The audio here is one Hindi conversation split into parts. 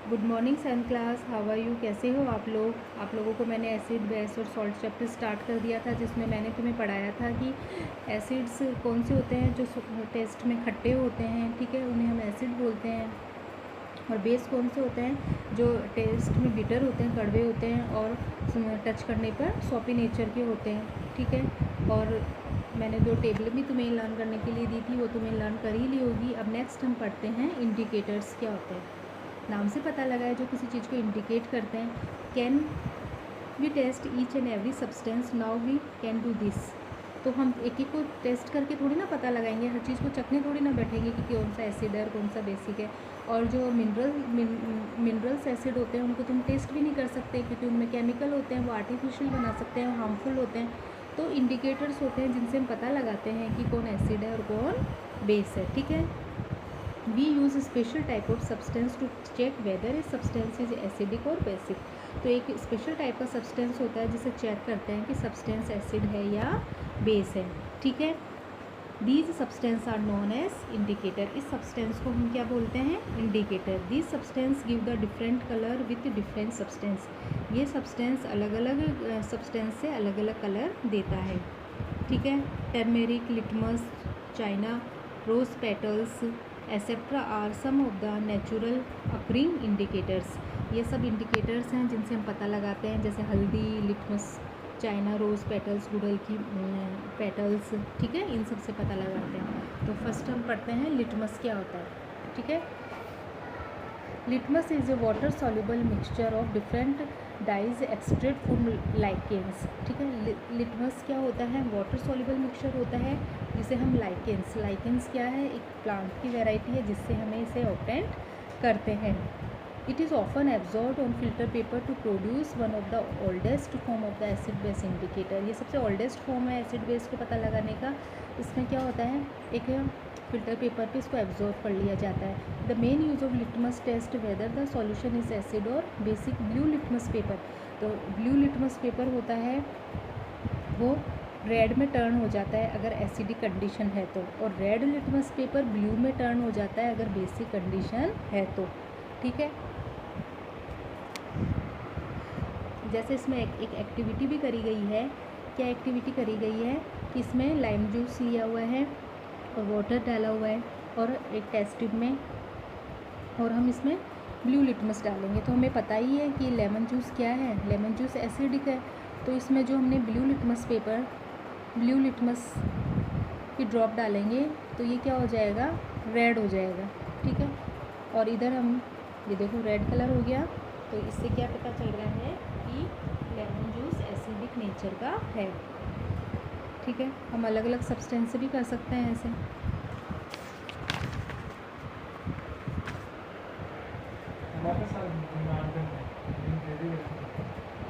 Good morning son class, how are you? कैसे हो आप लोग? आप लोगों को मैंने एसिड बेस और सॉल्ट चैप्टर स्टार्ट कर दिया था, जिसमें मैंने तुम्हें पढ़ाया था कि एसिड्स कौन से होते हैं जो टेस्ट में खट्टे होते हैं, ठीक है, उन्हें हम एसिड बोलते हैं। और बेस कौन से होते हैं जो टेस्ट में बिटर होते हैं, कड़वे होते हैं और टच करने पर सॉपी नेचर के होते हैं, ठीक है। और मैंने जो टेबल भी तुम्हें लर्न करने के लिए दी थी वो तुम्हें लर्न कर ही ली होगी। अब नेक्स्ट हम पढ़ते हैं इंडिकेटर्स क्या होते हैं। नाम से पता लगा है जो किसी चीज़ को इंडिकेट करते हैं। Can we test each and every substance, now we can do this. तो हम एक एक को टेस्ट करके थोड़ी ना पता लगाएंगे, हर चीज़ को चखने थोड़ी ना बैठेंगे कि कौन सा एसिड है और कौन सा बेसिक है। और जो मिनरल्स एसिड होते हैं उनको तुम टेस्ट भी नहीं कर सकते, क्योंकि उनमें केमिकल होते हैं, वो आर्टिफिशियल बना सकते हैं, हार्मफुल होते हैं। तो इंडिकेटर्स होते हैं जिनसे हम पता लगाते हैं कि कौन एसिड है और कौन बेस है, ठीक है। We use a special type of substance to check whether a substance is acidic or basic। तो एक स्पेशल टाइप का सब्सटेंस होता है जिसे चेक करते हैं कि सब्सटेंस एसिड है या बेस है, ठीक है। These substance are known as indicator. इस सब्सटेंस को हम क्या बोलते हैं? Indicator. These substance give the different colour with different substance. ये सब्सटेंस अलग अलग सब्सटेंस से अलग अलग कलर देता है, ठीक है। Turmeric, litmus, China rose petals etcetera are some of the natural occurring indicators. ये सब इंडिकेटर्स हैं जिनसे हम पता लगाते हैं, जैसे हल्दी, लिटमस, चाइना रोज़ पेटल्स, गुड़हल की पेटल्स, ठीक है, इन सब से पता लगाते हैं। तो फर्स्ट हम पढ़ते हैं लिटमस क्या होता है, ठीक है। Litmus is a water soluble mixture of different dyes extract from lichens, ठीक है। लिटमस क्या होता है? वाटर सॉल्युबल मिक्सचर होता है जिसे हम लाइकेंस क्या है? एक प्लांट की वैरायटी है जिससे हमें इसे ऑब्टेन करते हैं। It is often absorbed on filter paper two produce one of the oldest form of the acid base indicator. ये सबसे ओल्डेस्ट फॉर्म है एसिड बेस को पता लगाने का। इसमें क्या होता है, एक फिल्टर पेपर पे इसको एब्जॉर्ब कर लिया जाता है। The main use of litmus test whether the solution is acid और बेसिक। ब्लू लिटमस पेपर, तो ब्लू लिटमस पेपर होता है वो रेड में टर्न हो जाता है अगर एसिडिक कंडीशन है तो, और रेड लिटमस पेपर ब्लू में टर्न हो जाता है अगर बेसिक कंडीशन है तो, ठीक है। जैसे इसमें एक एक्टिविटी भी करी गई है। क्या एक्टिविटी करी गई है कि इसमें लाइम जूस लिया हुआ है और वाटर डाला हुआ है और एक टेस्ट ट्यूब में, और हम इसमें ब्लू लिटमस डालेंगे। तो हमें पता ही है कि लेमन जूस क्या है, लेमन जूस एसिडिक है। तो इसमें जो हमने ब्लू लिटमस की ड्रॉप डालेंगे तो ये क्या हो जाएगा? रेड हो जाएगा, ठीक है। और इधर हम ये देखो रेड कलर हो गया। तो इससे क्या पता चल रहा है कि लेमन जूस एसिडिक नेचर का है, ठीक है। हम अलग अलग सब्सटेंस से भी कर सकते हैं ऐसे।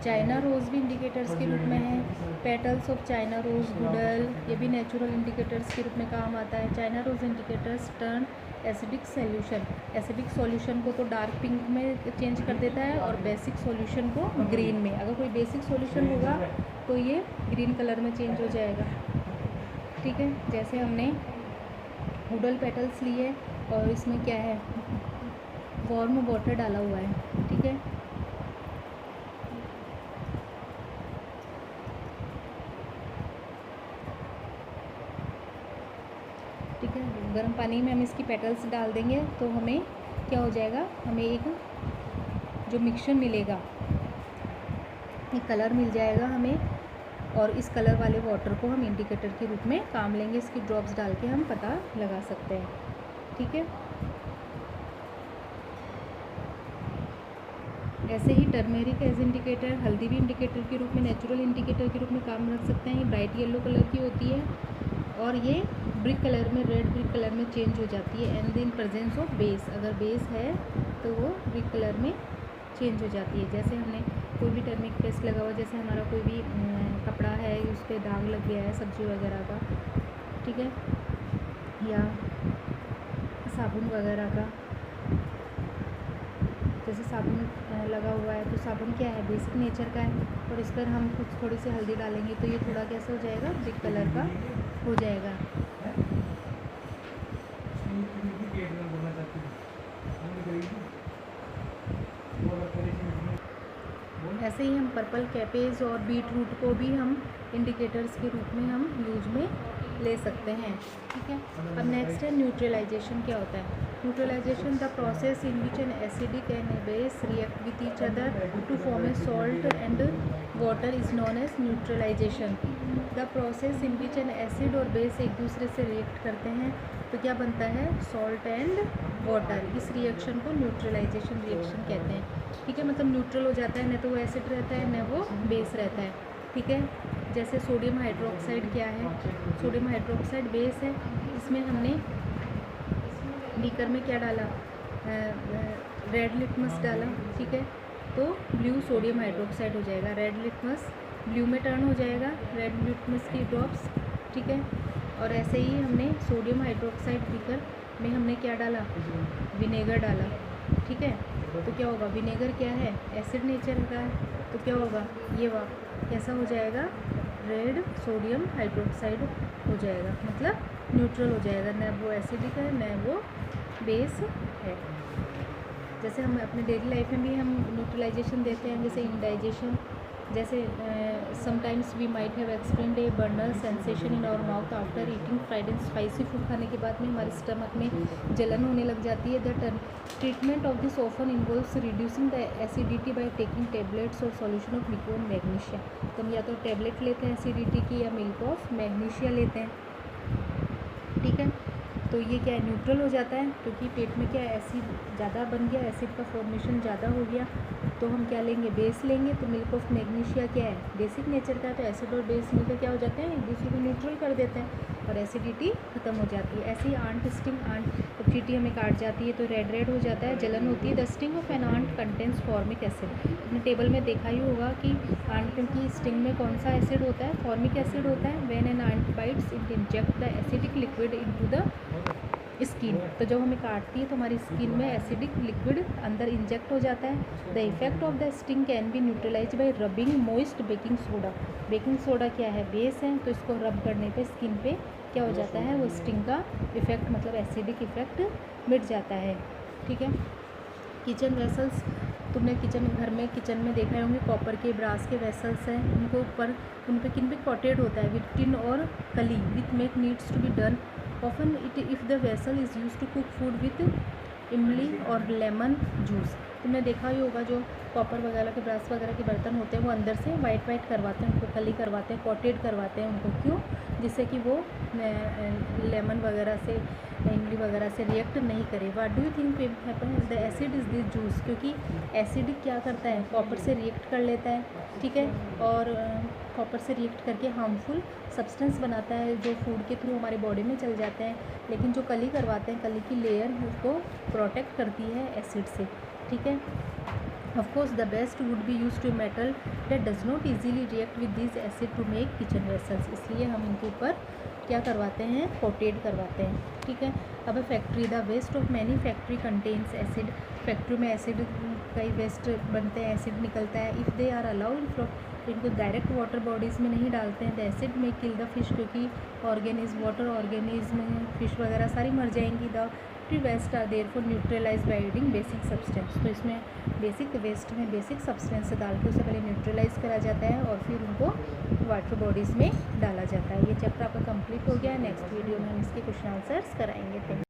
चाइना रोज़ भी इंडिकेटर्स के रूप में है। पेटल्स ऑफ चाइना रोज़, गुड़हल, ये भी नेचुरल इंडिकेटर्स के रूप में काम आता है। China rose indicators turn acidic solution को तो डार्क पिंक में चेंज कर देता है और बेसिक सॉल्यूशन को ग्रीन में। अगर कोई बेसिक सॉल्यूशन होगा तो ये ग्रीन कलर में चेंज हो जाएगा, ठीक है। जैसे हमने गुड़हल पेटल्स लिए और इसमें क्या है, वार्म वाटर डाला हुआ है, ठीक है। ठीक है, गर्म पानी में हम इसकी पेटल्स डाल देंगे तो हमें क्या हो जाएगा, हमें एक जो मिक्सचर मिलेगा, एक कलर मिल जाएगा हमें। और इस कलर वाले वाटर को हम इंडिकेटर के रूप में काम लेंगे। इसकी ड्रॉप्स डाल के हम पता लगा सकते हैं, ठीक है। ऐसे ही टर्मेरिक एज इंडिकेटर, हल्दी भी इंडिकेटर के रूप में, नेचुरल इंडिकेटर के रूप में काम रख सकते हैं। ये ब्राइट येलो कलर की होती है और ये ब्रिक कलर में, रेड ब्रिक कलर में चेंज हो जाती है। And in presence of base, अगर बेस है तो वो ब्रिक कलर में चेंज हो जाती है। जैसे हमने कोई भी टर्मिक पेस्ट लगा हुआ, जैसे हमारा कोई भी कपड़ा है उस पर दाग लग गया है सब्जी वगैरह का, ठीक है, या साबुन वगैरह का, जैसे साबुन लगा हुआ है तो साबुन क्या है, बेसिक नेचर का है, और इस पर हम कुछ थोड़ी सी हल्दी डालेंगे तो ये थोड़ा कैसे हो जाएगा, ब्रिक कलर का हो जाएगा। ऐसे ही हम पर्पल कैपेज और बीट रूट को भी हम इंडिकेटर्स के रूप में हम यूज में ले सकते हैं। ठीक है, अब नेक्स्ट है न्यूट्रलाइजेशन। क्या होता है neutralisation? The process in which an acidic and a base react with each other to form a salt and water is known as neutralisation. The process in which an acid और बेस एक दूसरे से रिएक्ट करते हैं तो क्या बनता है? Salt and water. इस रिएक्शन को न्यूट्रलाइजेशन रिएक्शन कहते हैं। ठीक है, मतलब न्यूट्रल हो जाता है, न तो वो एसिड रहता है न वो बेस रहता है। ठीक है, जैसे सोडियम हाइड्रोक्साइड क्या है? सोडियम हाइड्रोक्साइड बेस है। इसमें हमने बीकर में क्या डाला? रेड लिटमस डाला। ठीक है, तो ब्लू सोडियम हाइड्रोक्साइड हो जाएगा। रेड लिटमस ब्लू में टर्न हो जाएगा, रेड लिटमस की ड्रॉप्स। ठीक है, और ऐसे ही हमने सोडियम हाइड्रोक्साइड बीकर में हमने क्या डाला? विनेगर डाला। ठीक है, तो क्या होगा? विनेगर क्या है? एसिड नेचर का है, तो क्या होगा? ये वाह कैसा हो जाएगा? रेड सोडियम हाइड्रोक्साइड हो जाएगा, मतलब न्यूट्रल हो जाएगा, न वो एसिडिक है न वो बेस है। जैसे हम अपने डेली लाइफ में भी हम न्यूट्रलाइजेशन देते हैं, जैसे इंडाइजेशन। जैसे sometimes we might have experienced a burner sensation in our mouth after eating fried and spicy food. खाने के बाद में हमारे स्टमक में जलन होने लग जाती है। The treatment of this often involves reducing the acidity by taking tablets और सॉल्यूशन ऑफ लिक्विड मैग्नीशिया। तो हम या तो टेबलेट लेते हैं एसिडिटी की या मिल्क ऑफ मैग्नीशिया लेते हैं। ठीक है, तो ये क्या है? न्यूट्रल हो जाता है, क्योंकि पेट में क्या एसिड ज़्यादा बन गया, एसिड का फॉर्मेशन ज़्यादा हो गया, तो हम क्या लेंगे? बेस लेंगे। तो मिल्क ऑफ मैग्नीशिया क्या है? बेसिक नेचर का है, तो एसिड और बेस मिलकर क्या हो जाते हैं? एक दूसरे को न्यूट्रल कर देते हैं और एसिडिटी ख़त्म हो जाती है। ऐसे ही आंट स्टिंग, जब चींटी हमें काट जाती है तो रेड रेड हो जाता है, जलन होती है। The sting of an ant contains formic acid. अपने टेबल में देखा ही होगा कि आंट की स्टिंग में कौन सा एसिड होता है? फॉर्मिक एसिड होता है। When an ant bites it inject the acidic liquid into the skin. तो जब हमें काटती है तो हमारी स्किन में एसिडिक लिक्विड अंदर इंजेक्ट हो जाता है। The effect of the sting can be neutralise by rubbing moist baking soda. Baking soda क्या है? बेस है, तो इसको रब करने पे स्किन पे क्या हो जाता है? वो स्टिंग का इफेक्ट मतलब एसिडिक इफेक्ट मिट जाता है। ठीक है, किचन वेसल्स। तुमने घर में किचन में देखा होंगे कॉपर के ब्रास के वेसल्स हैं, उनको ऊपर उन पे किन पे कोटेड होता है? विथ टिन और कली। With make needs to be done often if the vessel is used to cook food with इमली और लेमन जूस। तुमने देखा ही होगा जो कॉपर वगैरह के ब्रास वगैरह के बर्तन होते हैं वो अंदर से वाइट करवाते हैं, उनको कली करवाते हैं, कोटेड करवाते हैं उनको। क्यों? जिससे कि वो लेमन वगैरह से, इमली वगैरह से रिएक्ट नहीं करे। What do you think happen? The acid is this juice. क्योंकि एसिडिक क्या करता है? कॉपर से रिएक्ट कर लेता है। ठीक है, और कॉपर से रिएक्ट करके हार्मफुल सब्सटेंस बनाता है जो फूड के थ्रू हमारे बॉडी में चल जाते हैं। लेकिन जो कली करवाते हैं, कली की लेयर उसको प्रोटेक्ट करती है एसिड से। ठीक है, of course the best would be use to metal that does not easily react with this acid to make kitchen vessels. इसलिए हम इनके ऊपर क्या करवाते हैं? कोटेड करवाते हैं। ठीक है, अब factory. The waste of many factory contains acid. Factory में एसिड कई वेस्ट बनते हैं, एसिड निकलता है। If they are allowed from, इनको डायरेक्ट वाटर बॉडीज़ में नहीं डालते हैं। The acid may kill the fish, क्योंकि ऑर्गेनिज्म, वाटर ऑर्गेनिज्म, फिश वगैरह सारी मर जाएंगी। The waste are there for neutralize by adding basic substance. तो इसमें बेसिक वेस्ट में बेसिक सब्सटेंस डाल के उसे पहले न्यूट्रलाइज करा जाता है और फिर उनको वाटर बॉडीज़ में डाला जाता है। ये चैप्टर आपका कंप्लीट हो गया है। नेक्स्ट वीडियो में हम इसके क्वेश्चन आंसर्स कराएंगे। Thank you.